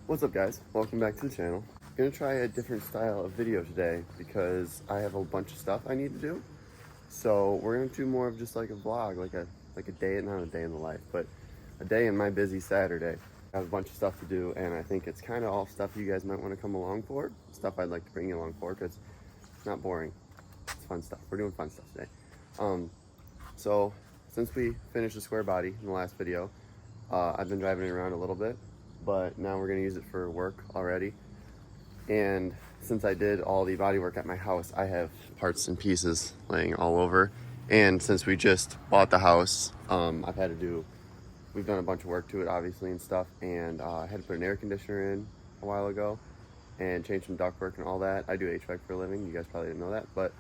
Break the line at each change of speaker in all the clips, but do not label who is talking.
What's up, guys? Welcome back to the channel. I'm gonna try a different style of video today because I have a bunch of stuff I need to do. So we're gonna do more of just like a vlog, like a day, not a day in the life, but a day in my busy Saturday. I have a bunch of stuff to do, and I think it's kind of all stuff you guys might want to come along for. Stuff I'd like to bring you along for because it's not boring. It's fun stuff. We're doing fun stuff today. So since we finished the Squarebody in the last video, I've been driving it around a little bit, but now we're gonna use it for work already. And since I did all the body work at my house, I have parts and pieces laying all over. And since we just bought the house, we've done a bunch of work to it, obviously, and stuff. And I had to put an air conditioner in a while ago and change some ductwork and all that. I do HVAC for a living. You guys probably didn't know that, but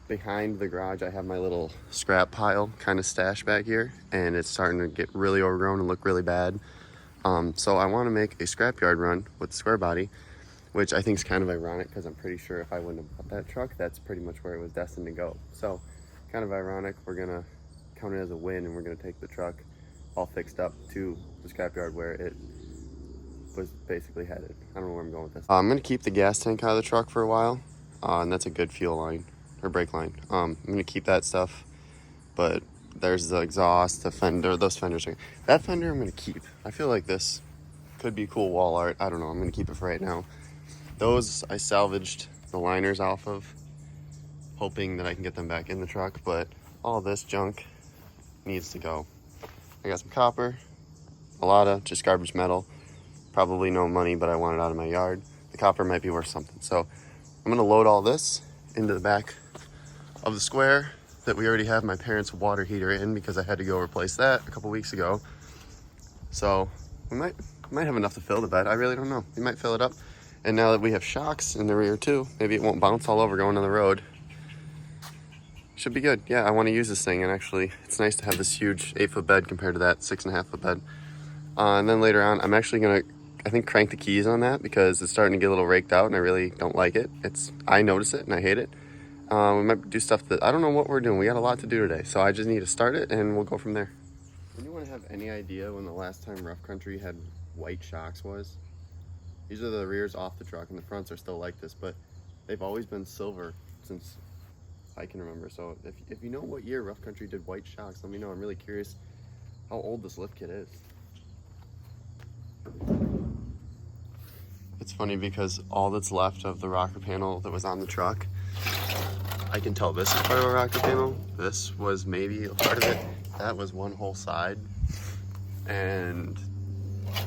behind the garage, I have my little scrap pile kind of stashed back here, and it's starting to get really overgrown and look really bad. So I want to make a scrapyard run with the Squarebody, which I think is kind of ironic because I'm pretty sure if I wouldn't have bought that truck, that's pretty much where it was destined to go. So kind of ironic. We're gonna count it as a win, and we're gonna take the truck all fixed up to the scrapyard where it was basically headed. I don't know where I'm going with this. I'm gonna keep the gas tank out of the truck for a while, and that's a good fuel line or brake line. I'm gonna keep that stuff, but there's the exhaust, the fender, those fenders. That fender I'm gonna keep. I feel like this could be cool wall art. I don't know. I'm gonna keep it for right now. Those I salvaged the liners off of, hoping that I can get them back in the truck, but all this junk needs to go. I got some copper, a lot of just garbage metal, probably no money, but I want it out of my yard. The copper might be worth something. So I'm gonna load all this into the back of the Square that we already have my parents' water heater in because I had to go replace that a couple weeks ago. So we might have enough to fill the bed. I really don't know. We might fill it up. And now that we have shocks in the rear too, maybe it won't bounce all over going on the road. Should be good. Yeah, I want to use this thing, and actually it's nice to have this huge 8-foot bed compared to that 6.5-foot bed. And then later on, I'm actually gonna, I think, crank the keys on that because it's starting to get a little raked out and I really don't like it. I notice it and I hate it. We might do stuff that, I don't know what we're doing. We got a lot to do today, so I just need to start it and we'll go from there. Anyone have any idea when the last time Rough Country had white shocks was? These are the rears off the truck, and the fronts are still like this, but they've always been silver since I can remember. So if you know what year Rough Country did white shocks, let me know. I'm really curious how old this lift kit is. It's funny because all that's left of the rocker panel that was on the truck, I can tell this is part of a rocker panel. This was maybe a part of it. That was one whole side. And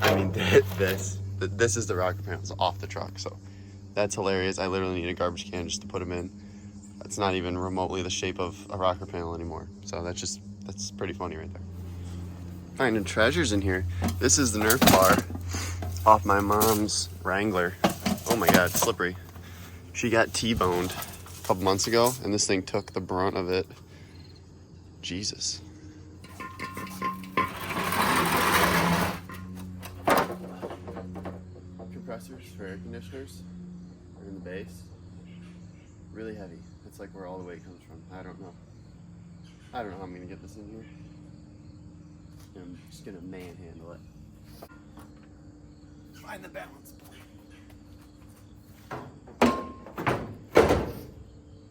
I mean, this is the rocker panels off the truck. So that's hilarious. I literally need a garbage can just to put them in. That's not even remotely the shape of a rocker panel anymore. So that's pretty funny right there. Finding treasures in here. This is the Nerf bar off my mom's Wrangler. Oh my God, slippery. She got T-boned a couple months ago, and this thing took the brunt of it. Jesus. Compressors for air conditioners are in the base. Really heavy. It's like where all the weight comes from. I don't know how I'm gonna get this in here. I'm just gonna manhandle it. Find the balance point.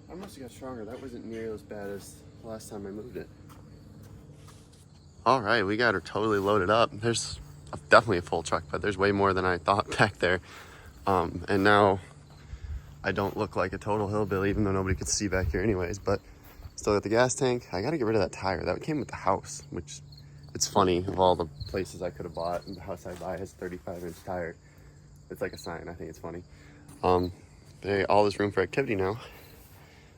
I must have got stronger. That wasn't near as bad as the last time I moved it. All right, we got her totally loaded up. There's definitely a full truck, but there's way more than I thought back there. And now I don't look like a total hillbilly, even though nobody could see back here anyways, but still got the gas tank. I gotta get rid of that tire. That came with the house, which it's funny, of all the places I could have bought, and the house I buy has 35-inch tire. It's like a sign. I think it's funny. All this room for activity now.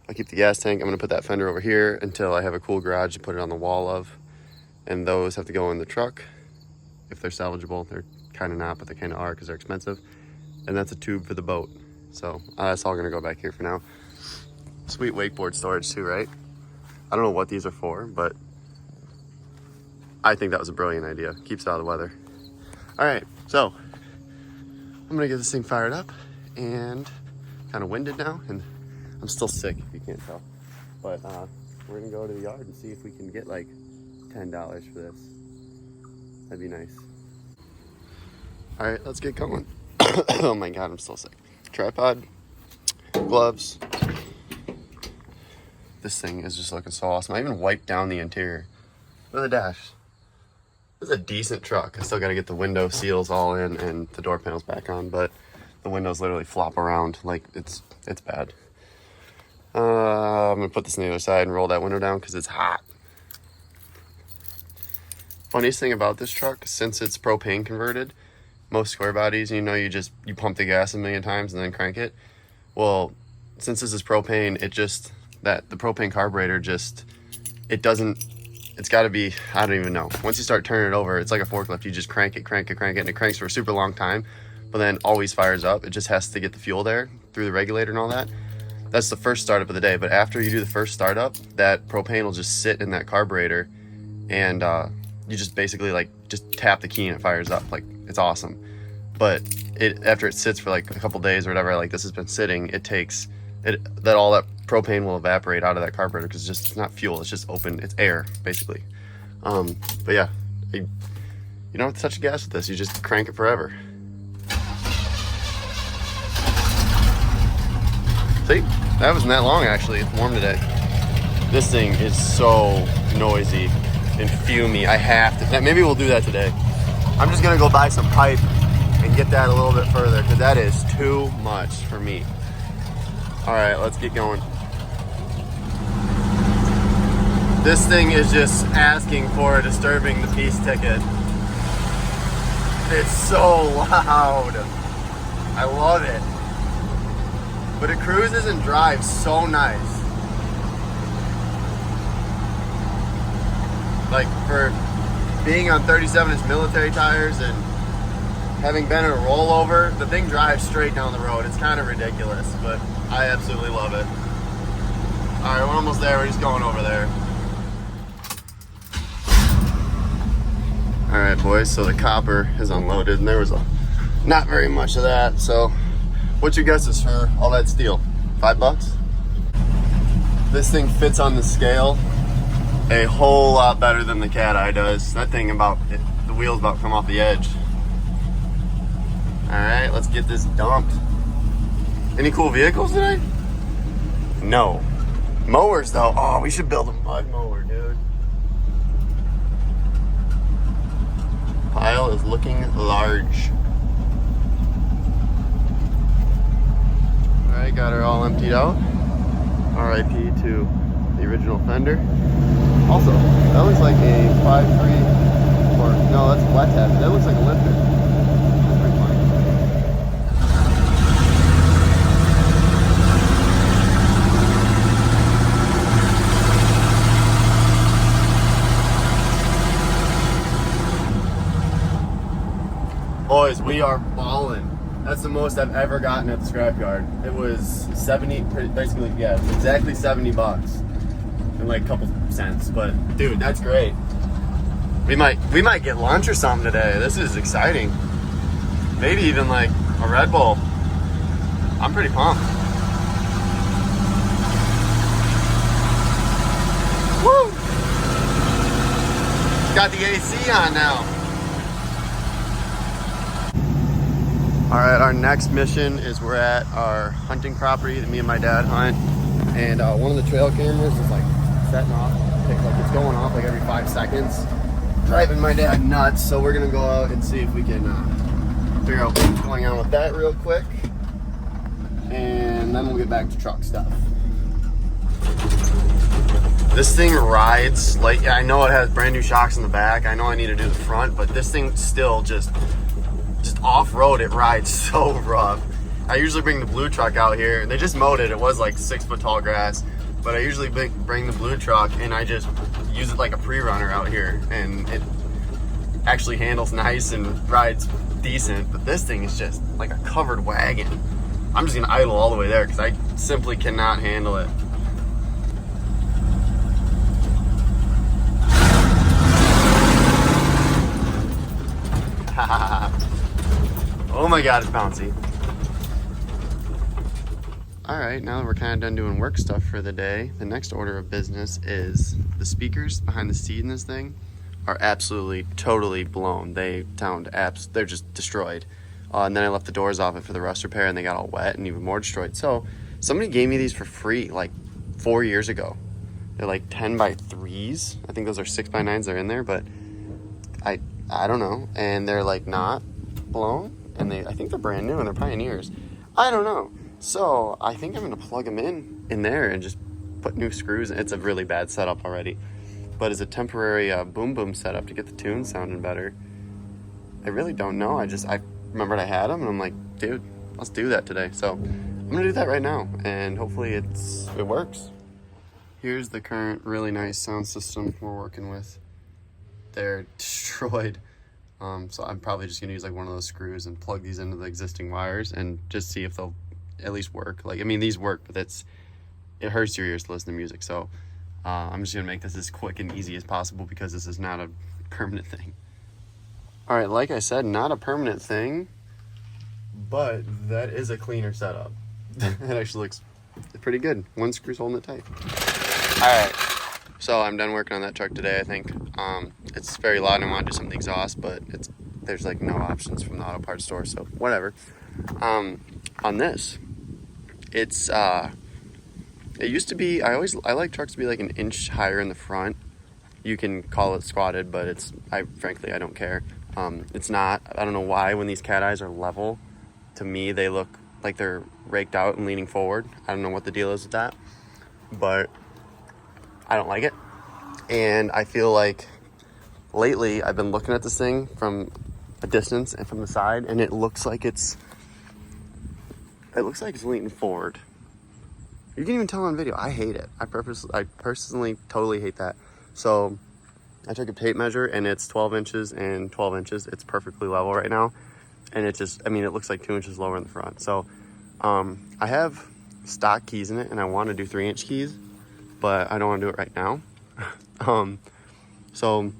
I'll keep the gas tank. I'm gonna put that fender over here until I have a cool garage to put it on the wall of. And those have to go in the truck if they're salvageable. They're kind of not, but they kind of are because they're expensive. And that's a tube for the boat. So that's all gonna go back here for now. Sweet wakeboard storage too, right? I don't know what these are for, but I think that was a brilliant idea. Keeps it out of the weather. All right, so I'm gonna get this thing fired up, and kind of winded now, and I'm still sick if you can't tell. But we're gonna go to the yard and see if we can get like $10 for this. That'd be nice. All right, let's get going. Oh my God, I'm still sick. Tripod, gloves. This thing is just looking so awesome. I even wiped down the interior. Look at the dash. This is a decent truck. I still got to get the window seals all in and the door panels back on, but the windows literally flop around like it's bad. I'm gonna put this on the other side and roll that window down because it's hot. Funniest thing about this truck, since it's propane converted, most square bodies, you pump the gas a million times and then crank it. Well, since this is propane, the propane carburetor it's got to be, I don't even know. Once you start turning it over, it's like a forklift. You just crank it, and it cranks for a super long time, but then always fires up. It just has to get the fuel there through the regulator and all that. That's the first startup of the day. But after you do the first startup, that propane will just sit in that carburetor, and you just basically just tap the key and it fires up. Like, it's awesome. But after it sits for like a couple days or whatever, like this has been sitting, all that propane will evaporate out of that carburetor because it's not fuel, it's just it's air basically. But yeah, you don't have to touch the gas with this, you just crank it forever. See, that wasn't that long actually. It's warm today. This thing is so noisy and fumey. I have to, maybe we'll do that today. I'm just gonna go buy some pipe and get that a little bit further because that is too much for me. All right, let's get going. This thing is just asking for a disturbing the peace ticket. It's so loud. I love it. But it cruises and drives so nice. Like, for being on 37-inch military tires and having been in a rollover, the thing drives straight down the road. It's kind of ridiculous, but I absolutely love it. All right, we're almost there. We're just going over there. All right, boys, so the copper is unloaded, and there was not very much of that. So what's your guesses for all that steel? $5? This thing fits on the scale a whole lot better than the Cat Eye does. That thing the wheel's about to come off the edge. All right, let's get this dumped. Any cool vehicles today? No. Mowers though, oh, we should build a mud mower, dude. Pile is looking large. All right, got her all emptied out. RIP to the original fender. Also, that looks like a 5.3, or no, that's a flat tap. That looks like a lifter. That's pretty funny. Boys, we are balling. That's the most I've ever gotten at the scrapyard. It was 70, basically, yeah, exactly $70 and like a couple cents. But dude, that's great. We might get lunch or something today. This is exciting. Maybe even like a Red Bull. I'm pretty pumped. Woo! Got the AC on now. All right, our next mission is we're at our hunting property that me and my dad hunt, and one of the trail cameras is like setting off, it's going off like every 5 seconds, driving my dad nuts. So we're gonna go out and see if we can figure out what's going on with that real quick, and then we'll get back to truck stuff. This thing rides like, I know it has brand new shocks in the back, I know I need to do the front, but this thing still just off-road, it rides so rough. I usually bring the blue truck out here, and they just mowed it. It was like 6 foot tall grass, but I usually bring the blue truck and I just use it like a pre-runner out here, and it actually handles nice and rides decent. But this thing is just like a covered wagon. I'm just gonna idle all the way there because I simply cannot handle it. Oh my God, it's bouncy. All right, now that we're kind of done doing work stuff for the day, the next order of business is the speakers behind the seat in this thing are absolutely, totally blown. They're just destroyed. And then I left the doors off it for the rust repair, and they got all wet and even more destroyed. So somebody gave me these for free like 4 years ago. They're like 10 by 3s. I think those are 6 by 9s. They're in there, but I don't know. And they're like not blown, and I think they're brand new, and they're Pioneers. I don't know. So I think I'm gonna plug them in there and just put new screws in. It's a really bad setup already, but as a temporary boom boom setup to get the tunes sounding better. I really don't know. I remembered I had them, and I'm like, dude, let's do that today. So I'm gonna do that right now, and hopefully it works. Here's the current really nice sound system we're working with. They're destroyed. So I'm probably just gonna use like one of those screws and plug these into the existing wires and just see if they'll at least work. Like, I mean, these work, but it hurts your ears to listen to music. So I'm just gonna make this as quick and easy as possible because this is not a permanent thing. All right, like I said, not a permanent thing, but that is a cleaner setup. It actually looks pretty good. One screw's holding it tight. All right, so I'm done working on that truck today, I think. It's very loud and I want to do some of the exhaust, but there's like no options from the auto parts store, so whatever. On this, it used to be, I like trucks to be like an inch higher in the front. You can call it squatted, but frankly, I don't care. It's not. I don't know why when these cat eyes are level, to me, they look like they're raked out and leaning forward. I don't know what the deal is with that, but I don't like it. And I feel like lately I've been looking at this thing from a distance and from the side, and it looks like it's leaning forward. You can even tell on video. I hate it. I personally totally hate that. So I took a tape measure, and it's 12 inches and 12 inches. It's perfectly level right now. And it looks like 2 inches lower in the front. So I have stock keys in it, and I want to do 3-inch keys, but I don't want to do it right now. So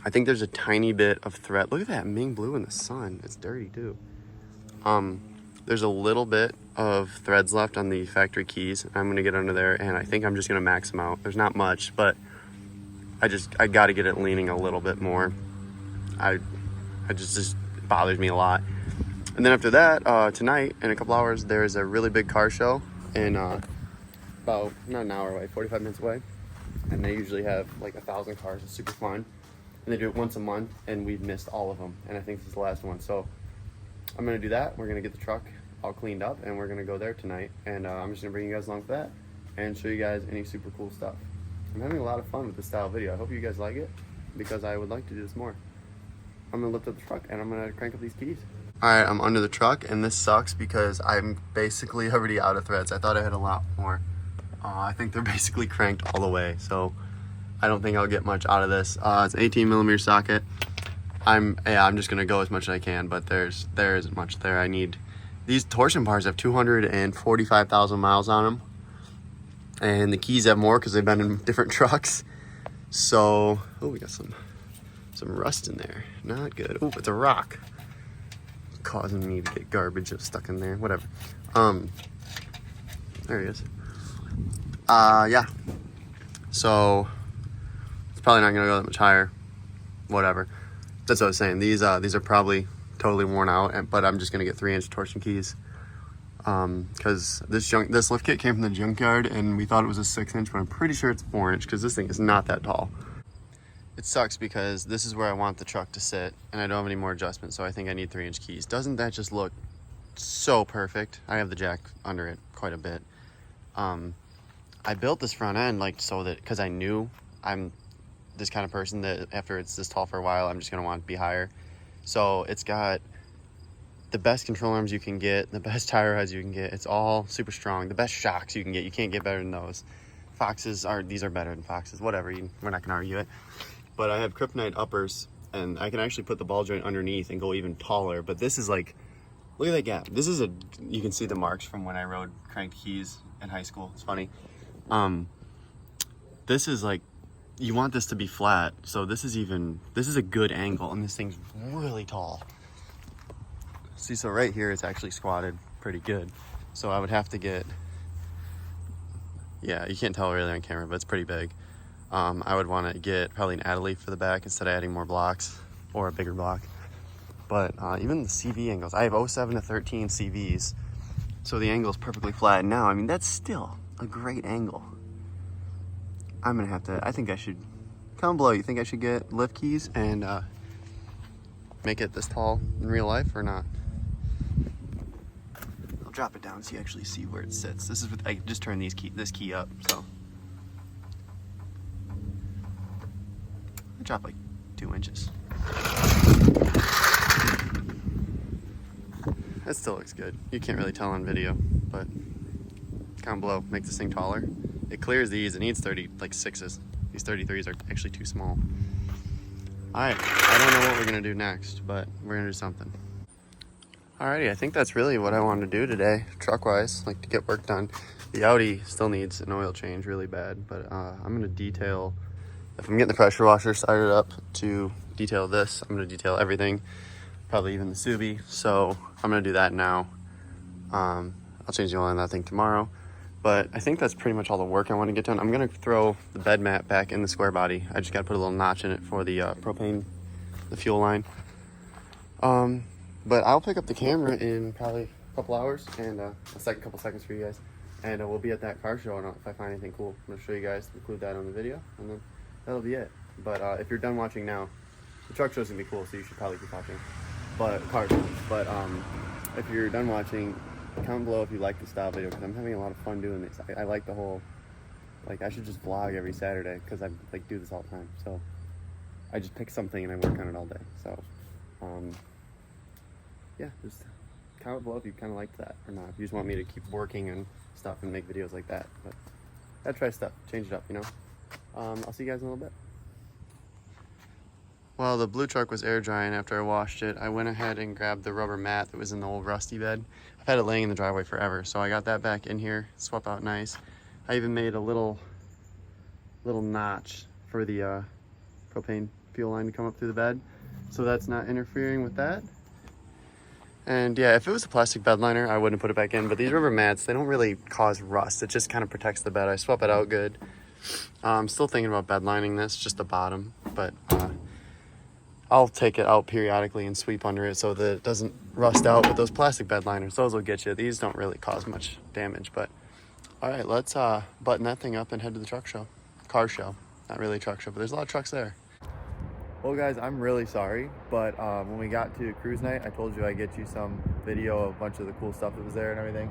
I think there's a tiny bit of thread. Look at that Ming blue in the sun. It's dirty too. There's a little bit of threads left on the factory keys. I'm going to get under there, and I think I'm just going to max them out. There's not much, but I got to get it leaning a little bit more. It just bothers me a lot. And then after that, tonight, in a couple hours, there's a really big car show in about, not an hour away, 45 minutes away. And they usually have like 1,000 cars. It's super fun. And they do it once a month, and we've missed all of them. And I think this is the last one. So I'm going to do that. We're going to get the truck all cleaned up, and we're going to go there tonight. And I'm just going to bring you guys along for that and show you guys any super cool stuff. I'm having a lot of fun with this style video. I hope you guys like it, because I would like to do this more. I'm going to lift up the truck, and I'm going to crank up these keys. All right, I'm under the truck, and this sucks because I'm basically already out of threads. I thought I had a lot more. I think they're basically cranked all the way, so I don't think I'll get much out of this. It's an 18mm socket. I'm just gonna go as much as I can, but there isn't much there. I need, these torsion bars have 245,000 miles on them, and the keys have more because they've been in different trucks. So, oh, we got some rust in there. Not good. Oh, it's a rock, causing me to get garbage stuck in there. Whatever. There he is. Yeah. So it's probably not gonna go that much higher. Whatever. That's what I was saying. These are probably totally worn out, but I'm just gonna get 3-inch torsion keys. Because this lift kit came from the junkyard, and we thought it was a 6-inch, but I'm pretty sure it's 4-inch because this thing is not that tall. It sucks because this is where I want the truck to sit, and I don't have any more adjustments, so I think I need 3-inch keys. Doesn't that just look so perfect? I have the jack under it quite a bit. I built this front end because I knew I'm this kind of person that after it's this tall for a while, I'm just gonna want to be higher. So it's got the best control arms you can get, the best tire heads you can get. It's all super strong. The best shocks you can get. You can't get better than those. These are better than Foxes. Whatever. We're not gonna argue it. But I have kryptonite uppers, and I can actually put the ball joint underneath and go even taller. But this is like, look at that gap. This is you can see the marks from when I rode cranked keys in high school. It's funny. This is like, you want this to be flat. So this is a good angle, and this thing's really tall. See, so right here, it's actually squatted pretty good. So I would have to get, yeah, you can't tell really on camera, but it's pretty big. I would want to get probably an add leaf for the back instead of adding more blocks or a bigger block. But even the CV angles, I have 07 to 13 CVs, so the angle is perfectly flat. Now, I mean, that's still a great angle. I'm gonna have to, I think I should, comment below, you think I should get lift keys and make it this tall in real life or not? I'll drop it down so you actually see where it sits. This is with, I just turned this key up, so. I dropped like 2 inches. That still looks good. You can't really tell on video, but comment below, make this thing taller. It clears these, it needs 36s. These 33s are actually too small. Alright, I don't know what we're gonna do next, but we're gonna do something. Alrighty, I think that's really what I wanted to do today, truck-wise, like to get work done. The Audi still needs an oil change really bad, but I'm gonna detail, if I'm getting the pressure washer started up to detail this, I'm gonna detail everything, probably even the Subi, so I'm gonna do that now. I'll change the oil on that thing tomorrow, but I think that's pretty much all the work I want to get done. I'm gonna throw the bed mat back in the Squarebody. I just gotta put a little notch in it for the propane, the fuel line. But I'll pick up the camera in probably a couple hours and a couple seconds for you guys, and we'll be at that car show. And if I find anything cool, I'm gonna show you guys, include that on the video, and then that'll be it. But if you're done watching now, the truck show's gonna be cool, so you should probably keep watching. But car show. But if you're done watching, comment below if you like the style video, because I'm having a lot of fun doing this. I like the whole, like, I should just vlog every Saturday, because I like do this all the time. So I just pick something and I work on it all day. So yeah, just comment below if you kind of liked that or not. If you just want me to keep working and stuff and make videos like that. But I'd try stuff, change it up, you know. I'll see you guys in a little bit. Well, the blue truck was air drying after I washed it. I went ahead and grabbed the rubber mat that was in the old rusty bed. I've had it laying in the driveway forever, so I got that back in here, swept out nice. I even made a little notch for the propane fuel line to come up through the bed, so that's not interfering with that. And yeah, if it was a plastic bed liner, I wouldn't put it back in, but these rubber mats, they don't really cause rust. It just kind of protects the bed. I swap it out good. I'm still thinking about bed lining this, just the bottom, but I'll take it out periodically and sweep under it so that it doesn't rust out with those plastic bed liners. Those will get you. These don't really cause much damage, but all right, let's button that thing up and head to the truck show. Car show, not really a truck show, but there's a lot of trucks there. Well guys, I'm really sorry, but when we got to cruise night, I told you I'd get you some video of a bunch of the cool stuff that was there and everything.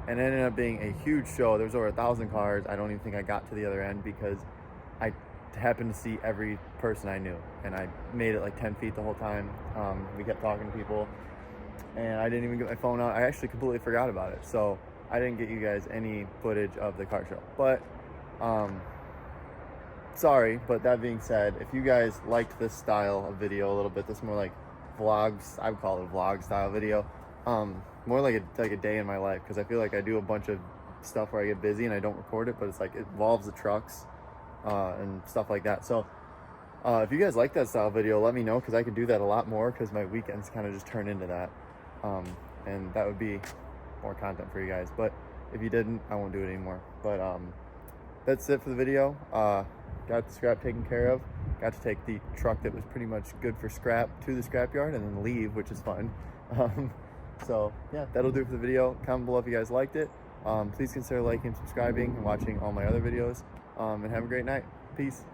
And it ended up being a huge show. There was over 1,000 cars. I don't even think I got to the other end because I happened to see every person I knew, and I made it like 10 feet the whole time. We kept talking to people, and I didn't even get my phone out. I actually completely forgot about it, so I didn't get you guys any footage of the car show. But sorry, but that being said, if you guys liked this style of video a little bit, this more like vlogs, I would call it a vlog style video, more like a day in my life, because I feel like I do a bunch of stuff where I get busy and I don't record it, but it's like it involves the trucks and stuff like that. So if you guys like that style video, let me know, because I could do that a lot more, because my weekends kind of just turn into that, and that would be more content for you guys. But if you didn't, I won't do it anymore. But that's it for the video. Got the scrap taken care of. Got to take the truck that was pretty much good for scrap to the scrapyard and then leave, which is fun. So yeah, that'll do it for the video. Comment below if you guys liked it. Please consider liking, subscribing, and watching all my other videos. And have a great night. Peace.